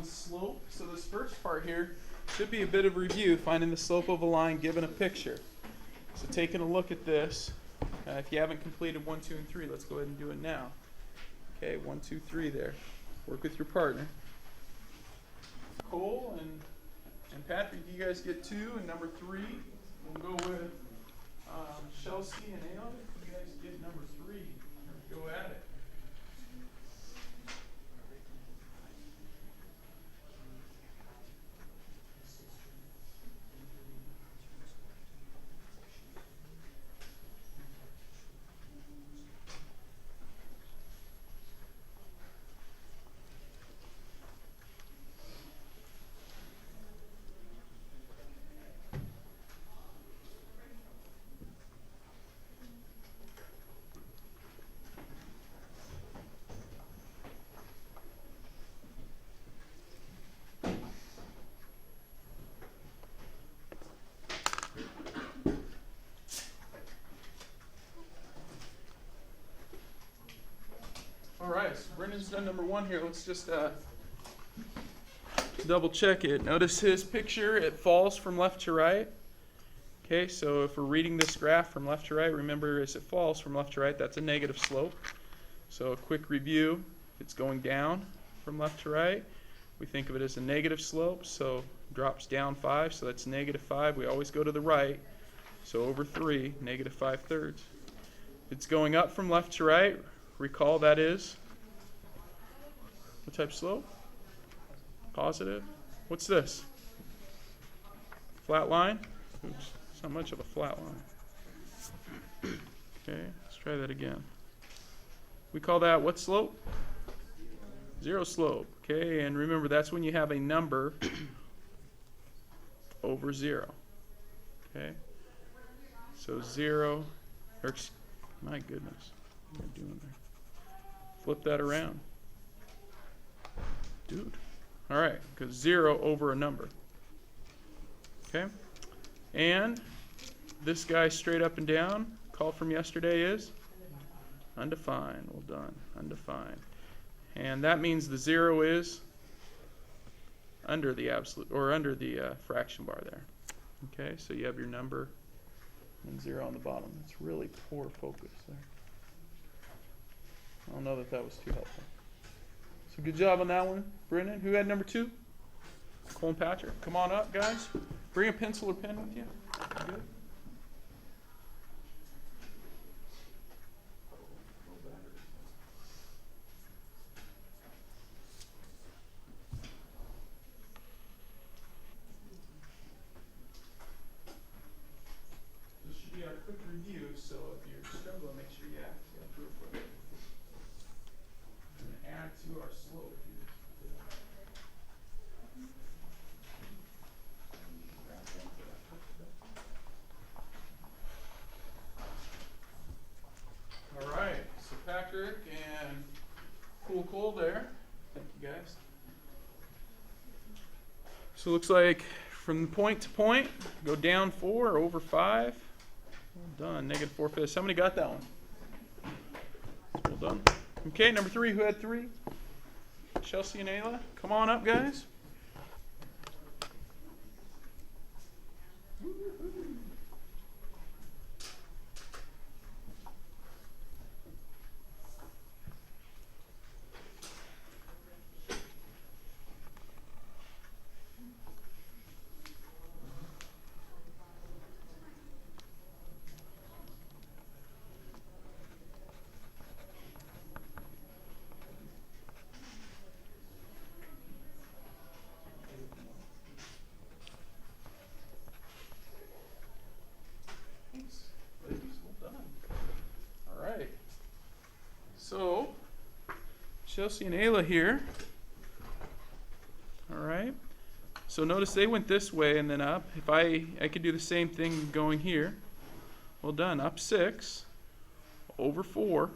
on slope. So this first part here should be a bit of review, finding the slope of a line given a picture. So taking a look at this, if you haven't completed 1, 2, and 3, let's go ahead and do it now. Okay, 1, 2, 3 there. Work with your partner. Cole and Patrick, you guys get 2, and number 3, we'll go with Chelsea and Alan. You guys get number 3. Go at it. Alright, so Brendan's done number 1 here. Let's just double check it. Notice his picture, it falls from left to right. Okay, so if we're reading this graph from left to right, remember as it falls from left to right, that's a negative slope. So a quick review, if it's going down from left to right, we think of it as a negative slope, so drops down 5, so that's negative 5. We always go to the right, so over 3, negative 5/3. If it's going up from left to right, recall that is what type of slope? Positive. What's this? Flat line? Oops, it's not much of a flat line. Okay, let's try that again. We call that what slope? Zero slope. Okay, and remember that's when you have a number over 0. Okay, so 0, or my goodness, what am I doing there? Flip that around. Dude. All right, because 0 over a number. Okay? And this guy straight up and down, call from yesterday is undefined. Well done. Undefined. And that means the 0 is under the absolute, or under the fraction bar there. Okay, so you have your number and 0 on the bottom. It's really poor focus there. I don't know that that was too helpful. So good job on that one, Brendan. Who had number 2? Cole and Patrick. Come on up, guys. Bring a pencil or pen with you. Good. This should be our quick review, so if you're struggling, make sure you act real quick. Add to our slope here. All right, so Patrick and Cole there. Thank you guys. So it looks like from point to point, go down 4, over 5. Well done, negative 4/5. Somebody got that one? Well done. Okay, number 3, who had 3? Chelsea and Ayla. Come on up, guys. So, Chelsea and Ayla here. All right. So notice they went this way and then up. If I could do the same thing going here. Well done. Up 6, over 4,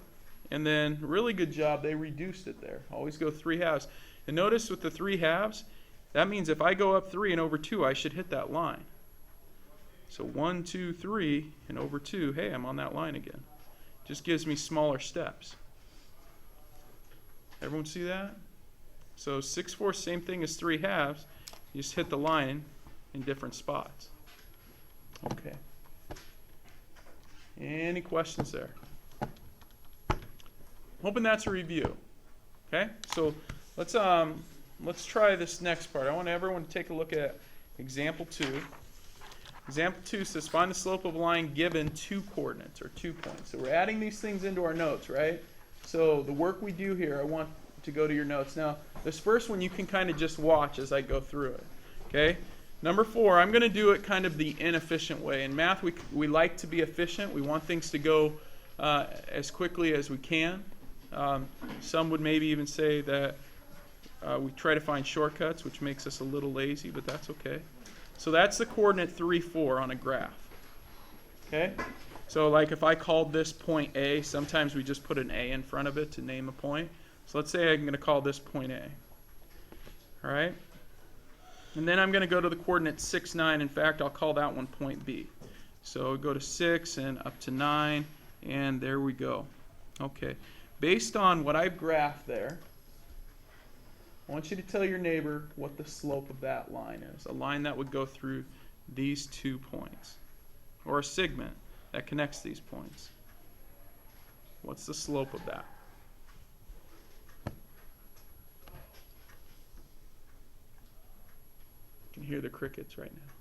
and then really good job. They reduced it there. Always go 3 halves. And notice with the 3 halves, that means if I go up 3 and over 2, I should hit that line. So 1, 2, 3, and over 2. Hey, I'm on that line again. Just gives me smaller steps. Everyone see that? So 6/4, same thing as 3/2. You just hit the line in different spots. Okay. Any questions there? Hoping that's a review. Okay, so let's try this next part. I want everyone to take a look at example 2. Example 2 says find the slope of a line given 2 coordinates or 2 points. So we're adding these things into our notes, right? So the work we do here, I want to go to your notes. Now, this first one you can kind of just watch as I go through it. Okay? Number 4, I'm going to do it kind of the inefficient way. In math, we like to be efficient. We want things to go as quickly as we can. Some would maybe even say that we try to find shortcuts, which makes us a little lazy, but that's okay. So that's the coordinate 3, 4 on a graph. Okay? So like if I called this point A, sometimes we just put an A in front of it to name a point. So let's say I'm going to call this point A. All right? And then I'm going to go to the coordinate 6, 9. In fact, I'll call that one point B. So go to 6 and up to 9, and there we go. Okay. Based on what I've graphed there, I want you to tell your neighbor what the slope of that line is. A line that would go through these 2 points. Or a segment that connects these points. What's the slope of that? You can hear the crickets right now.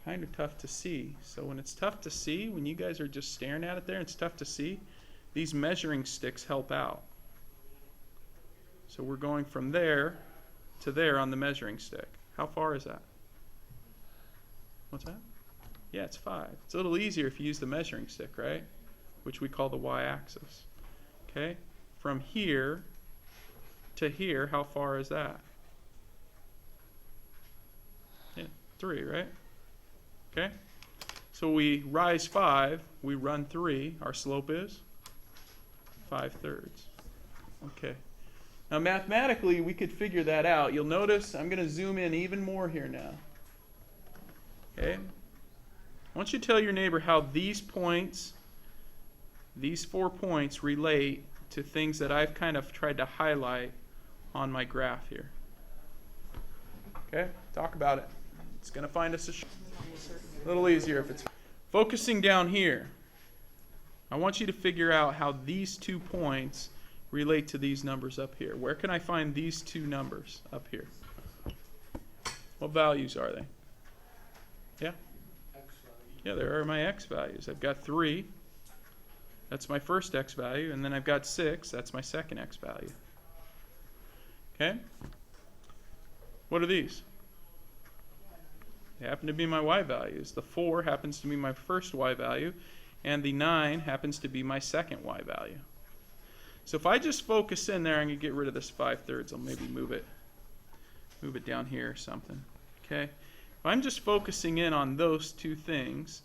Kind of tough to see. So when it's tough to see, when you guys are just staring at it there, it's tough to see, these measuring sticks help out. So we're going from there to there on the measuring stick. How far is that? What's that? Yeah, it's 5. It's a little easier if you use the measuring stick, right? Which we call the y-axis. Okay? From here to here, how far is that? Yeah, 3, right? Okay? So we rise 5, we run 3. Our slope is 5/3. Okay. Now mathematically, we could figure that out. You'll notice I'm going to zoom in even more here now. Okay? I want you to tell your neighbor how these points, these 4 points, relate to things that I've kind of tried to highlight on my graph here. Okay? Talk about it. It's going to find us a little easier if it's focusing down here. I want you to figure out how these 2 points relate to these numbers up here. Where can I find these 2 numbers up here? What values are they? Yeah? Yeah, there are my x values. I've got 3. That's my first x value. And then I've got 6. That's my second x value. Okay? What are these? They happen to be my y values. The 4 happens to be my first y value. And the 9 happens to be my second y value. So if I just focus in there, I'm going to get rid of this 5/3. I'll maybe move it down here or something. Okay? If I'm just focusing in on those 2 things,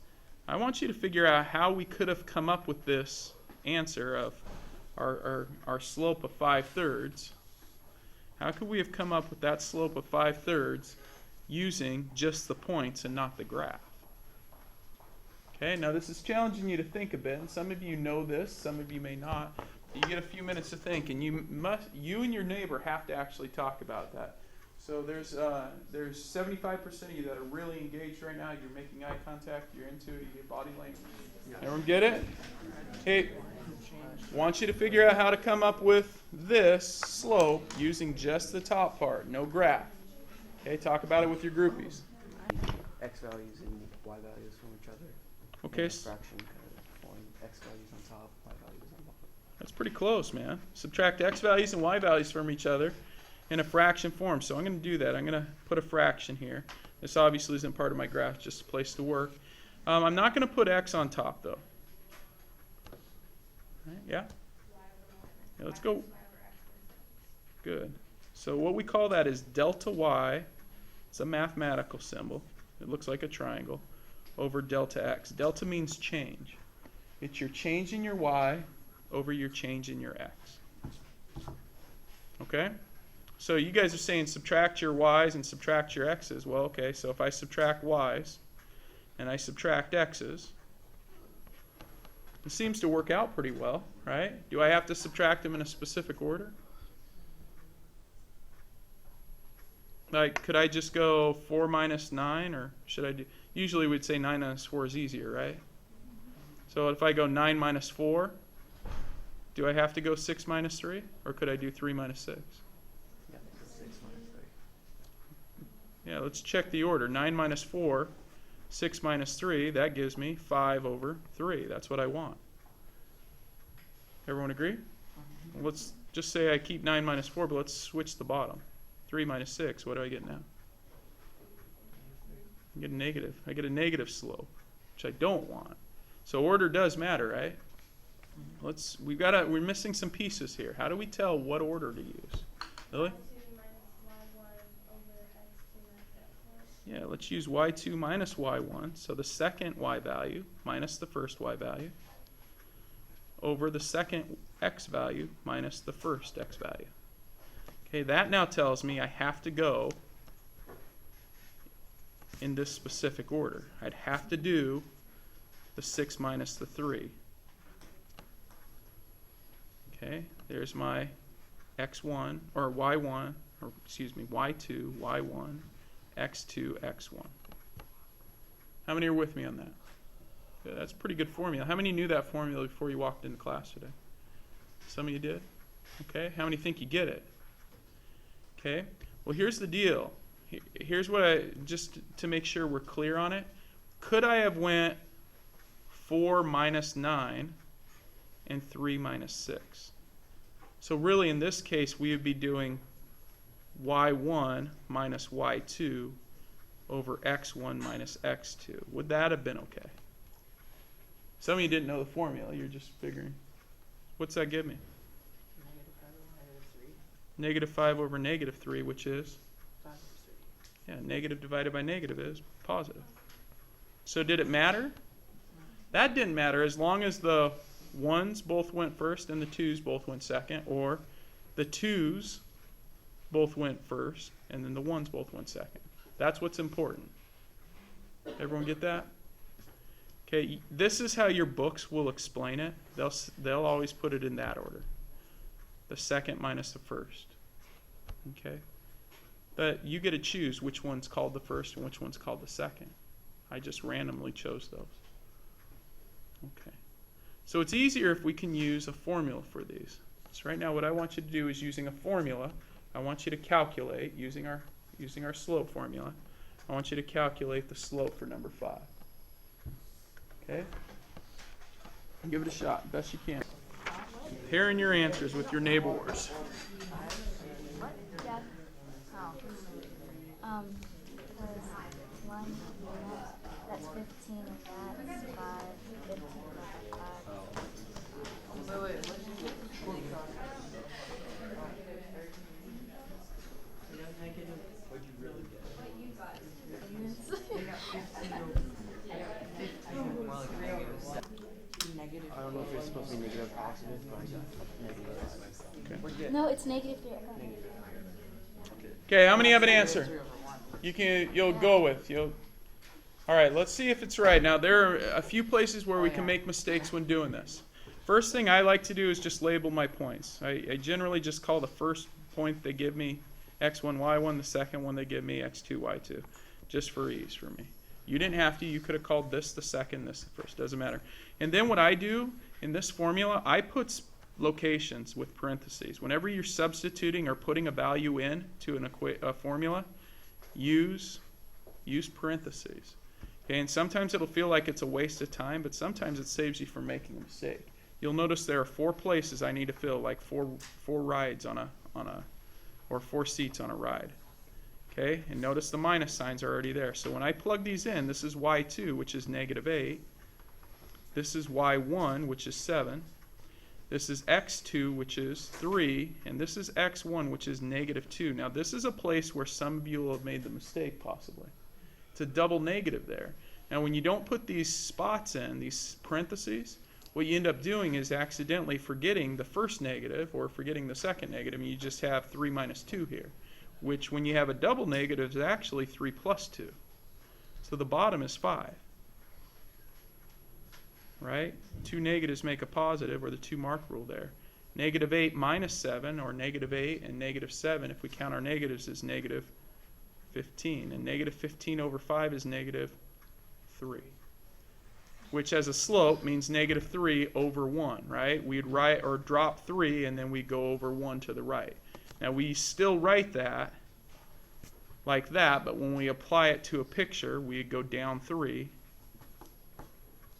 I want you to figure out how we could have come up with this answer of our slope of 5/3. How could we have come up with that slope of 5/3 using just the points and not the graph? Okay, now this is challenging you to think a bit, and some of you know this, some of you may not. You get a few minutes to think, and you and your neighbor have to actually talk about that. So there's 75% of you that are really engaged right now. You're making eye contact, you're into it, you get body language. Everyone get it? Hey, want you to figure out how to come up with this slope using just the top part, no graph. Okay, talk about it with your groupies. X values and y values from each other. Okay. Fraction kind of form x values on top, y values on bottom. That's pretty close, man. Subtract x values and y values from each other in a fraction form. So I'm going to do that. I'm going to put a fraction here. This obviously isn't part of my graph, just a place to work. I'm not going to put x on top, though. Right, yeah? Yeah, let's go. Good. So what we call that is delta y. It's a mathematical symbol. It looks like a triangle. Over delta x. Delta means change. It's your change in your y over your change in your x. Okay? So you guys are saying subtract your y's and subtract your x's. Well, okay, so if I subtract y's and I subtract x's, It seems to work out pretty well, right? Do I have to subtract them in a specific order? Like, could I just go 4 minus 9, or should I do? Usually we'd say 9 minus 4 is easier, right? So if I go 9 minus 4, do I have to go 6 minus 3, or could I do 3 minus 6? Yeah, 6 minus 3. Yeah, let's check the order. 9 minus 4, 6 minus 3, that gives me 5 over 3. That's what I want. Everyone agree? Let's just say I keep 9 minus 4, but let's switch the bottom. 3 minus 6, what do I get now? I get a negative. I get a negative slope, which I don't want. So order does matter, right? We're missing some pieces here. How do we tell what order to use? Lily? Yeah, let's use y2 minus y1. So the second y value minus the first y value over the second x value minus the first x value. Okay, that now tells me I have to go in this specific order. I'd have to do the 6 minus the 3. Okay, there's my x1, or y1, or excuse me, y2, y1, x2, x1. How many are with me on that? Okay, that's a pretty good formula. How many knew that formula before you walked into class today? Some of you did? Okay, how many think you get it? Okay, well here's the deal. Here's what just to make sure we're clear on it. Could I have went 4 minus 9 and 3 minus 6? So really in this case we would be doing y1 minus y2 over x1 minus x2. Would that have been okay? Some of you didn't know the formula. You're just figuring. What's that give me? Negative 5 over negative 3, which is? 5 over 3. Yeah, negative divided by negative is positive. So did it matter? That didn't matter as long as the 1s both went first and the 2s both went second, or the 2s both went first and then the 1s both went second. That's what's important. Everyone get that? Okay, this is how your books will explain it. They'll always put it in that order. The second minus the first. Okay? But you get to choose which one's called the first and which one's called the second. I just randomly chose those. Okay. So it's easier if we can use a formula for these. So right now what I want you to do is using a formula, I want you to calculate using our slope formula. I want you to calculate the slope for number 5. Okay? Give it a shot, best you can. Comparing your answers with your neighbors. What? Yeah. How? Because 1, that's 15, and that's 5, 15 plus 5. Wait, what did you get? What'd you really get? Negative. I don't know if it's supposed to be negative or positive, but I got negative. Okay. No, it's negative 3. Okay, how many have an answer? You'll go with. All right, let's see if it's right. Now, there are a few places where we can make mistakes when doing this. First thing I like to do is just label my points. I generally just call the first point they give me x1, y1, the second one they give me x2, y2, just for ease for me. You didn't have to. You could have called this the second, this the first. Doesn't matter. And then what I do in this formula, I put locations with parentheses. Whenever you're substituting or putting a value in to a formula, use parentheses. Okay, and sometimes it'll feel like it's a waste of time, but sometimes it saves you from making a mistake. You'll notice there are 4 places I need to fill, like four rides or 4 seats on a ride. Okay, and notice the minus signs are already there. So when I plug these in, this is y2, which is negative 8. This is y1, which is 7. This is x2, which is 3. And this is x1, which is negative 2. Now this is a place where some of you will have made the mistake, possibly. It's a double negative there. Now when you don't put these spots in, these parentheses, what you end up doing is accidentally forgetting the first negative or forgetting the second negative, and you just have 3 minus 2 here, which when you have a double negative is actually 3 plus 2. So the bottom is 5. right? Two negatives make a positive, or the two mark rule there. Negative 8 minus 7, or negative 8 and negative 7, if we count our negatives, is negative 15. And negative 15 over 5 is negative 3. Which as a slope means negative 3 over 1, right? We'd write or drop 3 and then we go over 1 to the right. Now we still write that like that, but when we apply it to a picture, we go down 3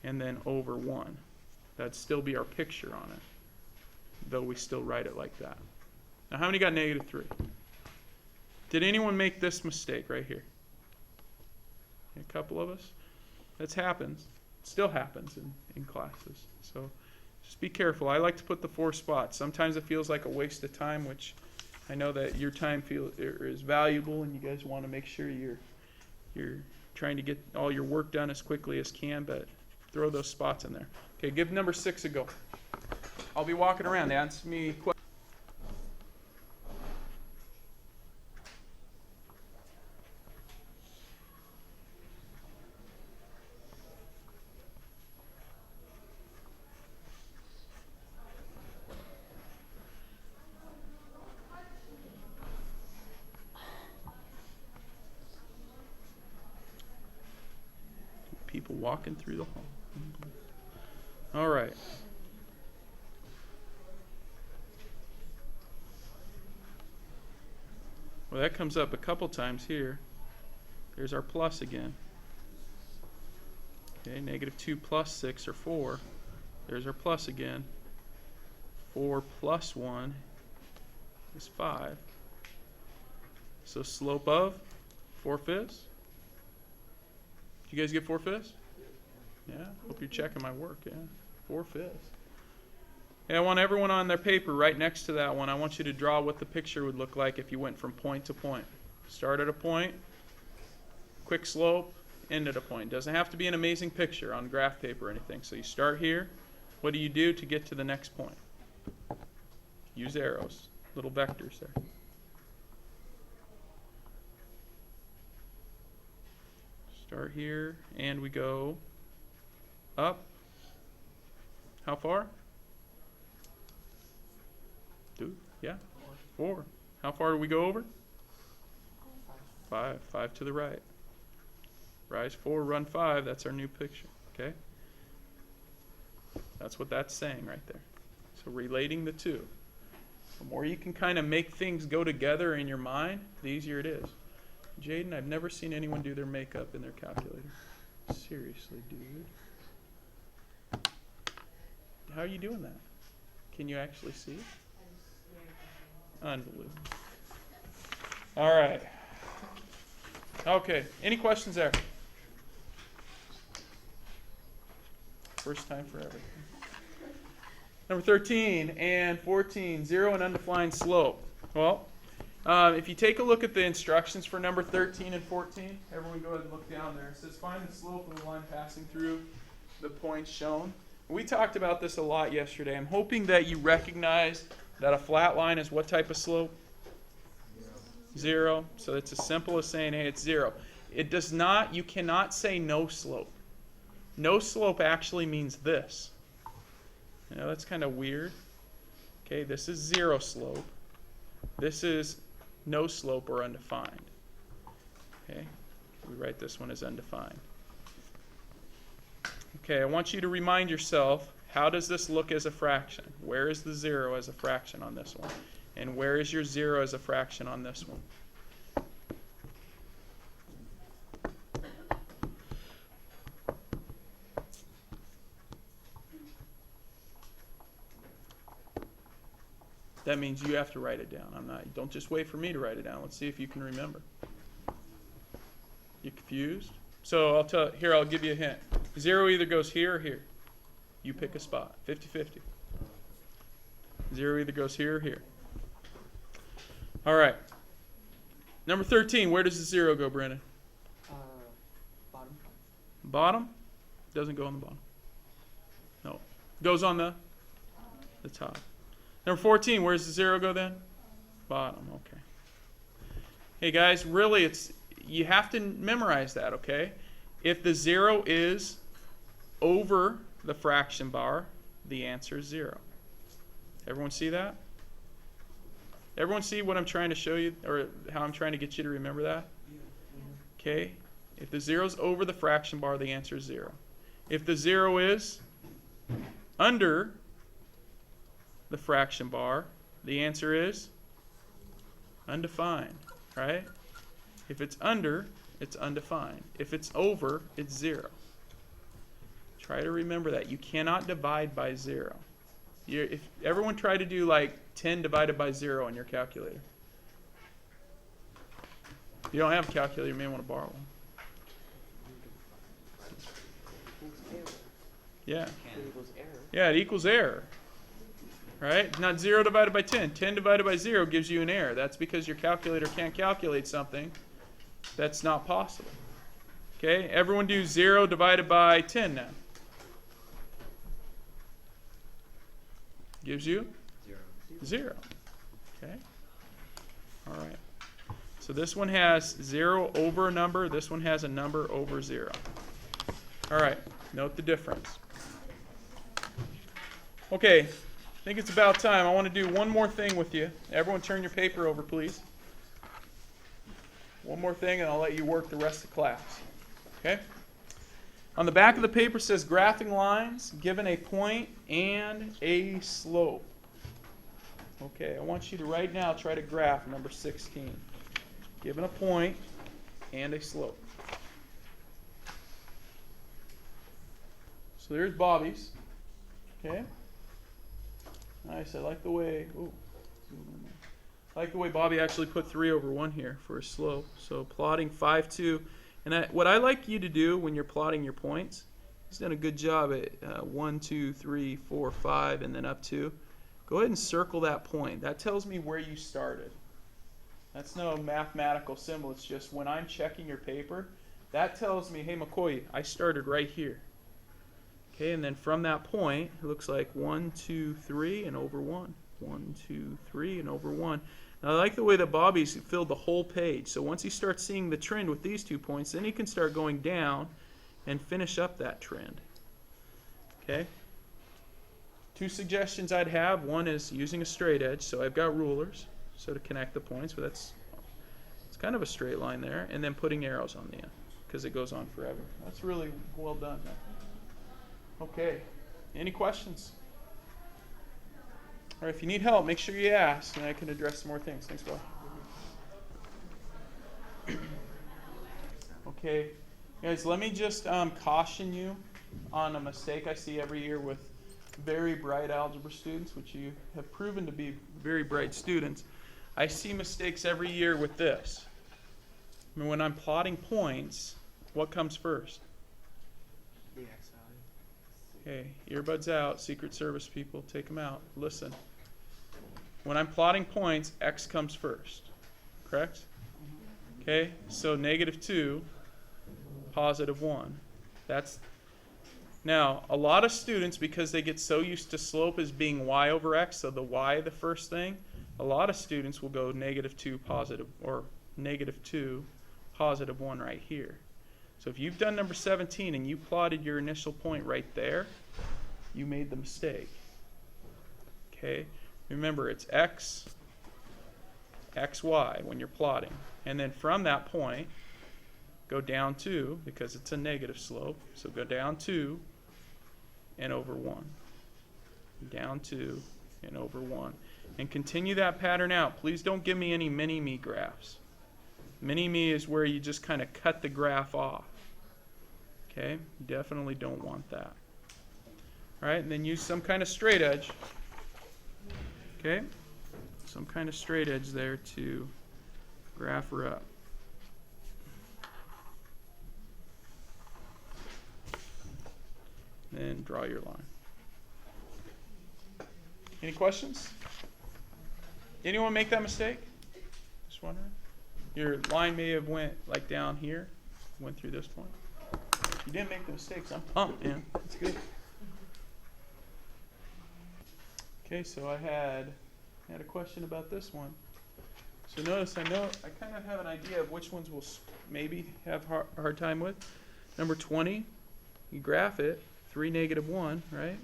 and then over 1. That'd still be our picture on it, though we still write it like that. Now, how many got negative 3? Did anyone make this mistake right here? A couple of us? That happens. It still happens in classes. So just be careful. I like to put the 4 spots. Sometimes it feels like a waste of time, which I know that your time is valuable, and you guys want to make sure you're trying to get all your work done as quickly as can, but throw those spots in there. Okay, give number 6 a go. I'll be walking around. Ask me questions. People walking through the hall. All right. Well, that comes up a couple times here. There's our plus again. Okay, negative 2 plus 6 or 4. There's our plus again. 4 plus 1 is 5. So slope of 4/5. You guys get 4/5? Yeah, hope you're checking my work, yeah. 4/5. Hey, I want everyone on their paper right next to that one. I want you to draw what the picture would look like if you went from point to point. Start at a point, quick slope, end at a point. Doesn't have to be an amazing picture on graph paper or anything. So you start here. What do you do to get to the next point? Use arrows, little vectors there. Start here, and we go up. How far? 2, yeah, 4. How far do we go over? 5. 5 to the right. Rise 4, run 5. That's our new picture, okay? That's what that's saying right there. So relating the two. The more you can kind of make things go together in your mind, the easier it is. Jaden, I've never seen anyone do their makeup in their calculator. Seriously, dude. How are you doing that? Can you actually see? Unbelievable. All right. Okay. Any questions there? First time for everything. Number 13 and 14, 0 and undefined slope. Well, if you take a look at the instructions for number 13 and 14, everyone go ahead and look down there. It says find the slope of the line passing through the points shown. We talked about this a lot yesterday. I'm hoping that you recognize that a flat line is what type of slope? 0. So it's as simple as saying, hey, it's 0. It does not, you cannot say no slope. No slope actually means this. You know, that's kind of weird. Okay, this is 0 slope. This is no slope or undefined. Okay, we write this one as undefined. Okay, I want you to remind yourself, how does this look as a fraction? Where is the 0 as a fraction on this one? And where is your 0 as a fraction on this one? That means you have to write it down. Don't just wait for me to write it down. Let's see if you can remember. You confused? So I'll give you a hint. 0 either goes here or here. You pick a spot. 50-50. 0 either goes here or here. All right. Number 13, where does the 0 go, Brandon? Bottom. Bottom? Doesn't go on the bottom. No. Goes on the top. Number 14, where does the 0 go then? Bottom, okay. Hey guys, really you have to memorize that, okay? If the 0 is over the fraction bar, the answer is 0. Everyone see that? Everyone see what I'm trying to show you, or how I'm trying to get you to remember that? Okay. If the 0 is over the fraction bar, the answer is 0. If the 0 is under the fraction bar, the answer is undefined, right? If it's under, it's undefined. If it's over, it's 0. Try to remember that. You cannot divide by 0. If everyone try to do like 10 divided by 0 on your calculator. If you don't have a calculator, you may want to borrow one. Yeah. Yeah, it equals error. Right? Not 0 divided by 10. 10 divided by 0 gives you an error. That's because your calculator can't calculate something that's not possible. Okay? Everyone do 0 divided by 10 now. Gives you? 0. Okay? All right. So this one has 0 over a number. This one has a number over 0. All right. Note the difference. Okay. I think it's about time. I want to do one more thing with you. Everyone turn your paper over, please. One more thing, and I'll let you work the rest of the class. Okay? On the back of the paper says graphing lines given a point and a slope. Okay, I want you to right now try to graph number 16. Given a point and a slope. So there's Bobby's. Okay? Nice. I like the way Bobby actually put 3 over 1 here for a slope. So plotting 5, 2. And what I like you to do when you're plotting your points, he's done a good job at 1, 2, 3, 4, 5, and then up 2. Go ahead and circle that point. That tells me where you started. That's no mathematical symbol. It's just when I'm checking your paper, that tells me, hey, McCoy, I started right here. Okay, and then from that point, it looks like 1, 2, 3, and over 1. 1, 2, 3, and over 1. Now, I like the way that Bobby's filled the whole page. So once he starts seeing the trend with these 2 points, then he can start going down and finish up that trend. Okay? 2 suggestions I'd have. One is using a straight edge. So I've got rulers so to connect the points, but it's kind of a straight line there. And then putting arrows on the end because it goes on forever. That's really well done. Okay. Any questions? Or if you need help, make sure you ask, and I can address some more things. Thanks, Bob. Okay. Guys, let me just caution you on a mistake I see every year with very bright algebra students, which you have proven to be very bright students. I see mistakes every year with this. I mean, when I'm plotting points, what comes first? The X value. Okay, earbuds out, Secret Service people, take them out. Listen. When I'm plotting points, X comes first. Correct? Okay, so -2, +1. Now, a lot of students, because they get so used to slope as being y over x, so the y the first thing, a lot of students will go -2 positive, or -2 +1 right here. So if you've done number 17 and you plotted your initial point right there, you made the mistake. Okay? Remember, it's x, y when you're plotting. And then from that point, go down 2, because it's a negative slope. So go down 2 and over 1. Down 2 and over 1. And continue that pattern out. Please don't give me any mini-me graphs. Mini-me is where you just kind of cut the graph off. Okay? You definitely don't want that. All right, and then use some kind of straight edge. Okay? Some kind of straight edge there to graph her up. Then draw your line. Any questions? Anyone make that mistake? Just wondering. Your line may have went like down here, went through this point. You didn't make the mistakes. I'm pumped, man. That's good. Okay, so I had a question about this one. So notice, I kind of have an idea of which ones we'll maybe have a hard time with. Number 20, you graph it. 3, -1, right?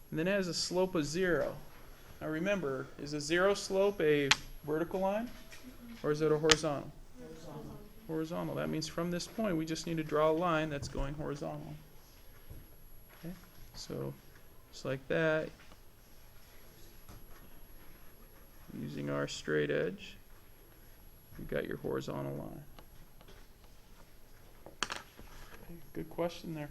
And then it has a slope of 0. Now remember, is a 0 slope a vertical line, or is it a horizontal? Horizontal. That means from this point, we just need to draw a line that's going horizontal. Okay? So, just like that, using our straight edge, you've got your horizontal line. Okay, good question there.